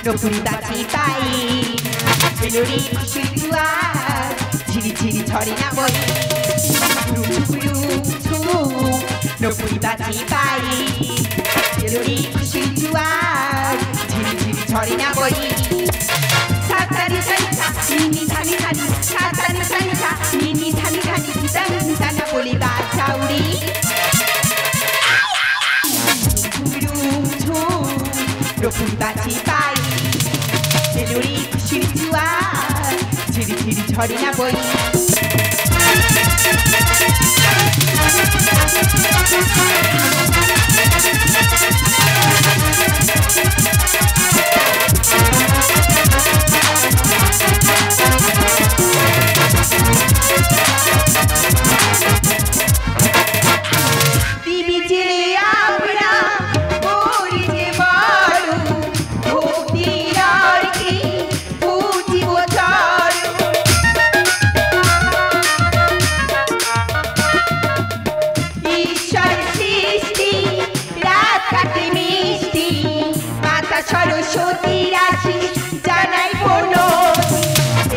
너구리 밭이 빠이 멜로리 슈슈아 지리지리 저리나 보이 둥둥둥 너구리 밭이 빠이 멜로리 슈슈아 지리지리 저리나 보이 사다리 살사 미니 사니 사니 사다리 살사 미니 사니 사니 부산 나폴리 바차우리 너구리 밭이 빠이 멜로리 슈슈아 지리지리 저리나 보이 সরস্বতী রাশি জানাই বনতি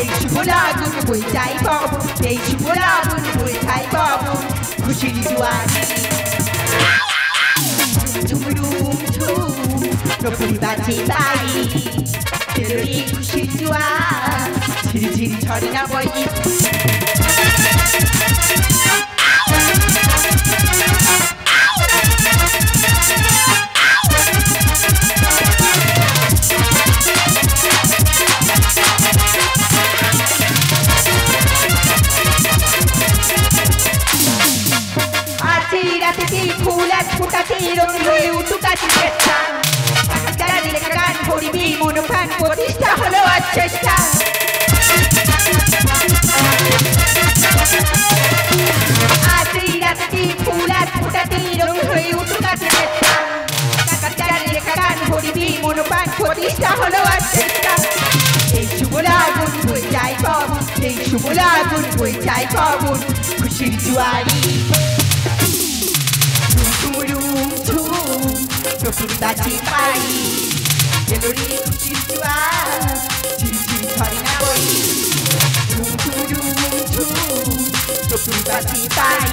এই শুভ লাগুন বই যাই বাবু এই শুভ লাগুন বই যাই বাবু খুশির জোয়ারি ঝুমরুম ঝুম নকুরি বাজে বাই ছেড়ি খুশির জোয়ার ঝিরিঝিরি ঝরনা বই ফুলার ফুটাতে রঙ হয়ে উঠুকাছি চেষ্টা যারা দিলে গান করিবি মনোপ্রাণ প্রতিষ্ঠা হলো আজ চেষ্টা আজ এই রাতে ফুলার ফুটাতে রঙ হয়ে উঠুকাছি চেষ্টা যারা দিলে গান করিবি মনোপ্রাণ প্রতিষ্ঠা হলো আজ চেষ্টা এই শুভ লাগুন বই যায় পাবন এই শুভ লাগুন বই যায় পাবন খুশির জোয়ারি 너구리 밭이 빠이 멜로리 슈슈아 지리지리 저리나 보이 둥둥둥둥 너구리 밭이 빠이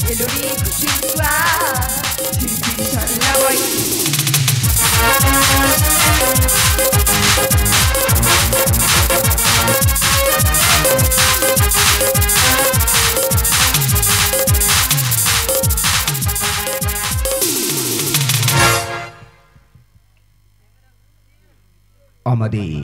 멜로리 슈슈아 지리지리 저리나 보이 আমাদের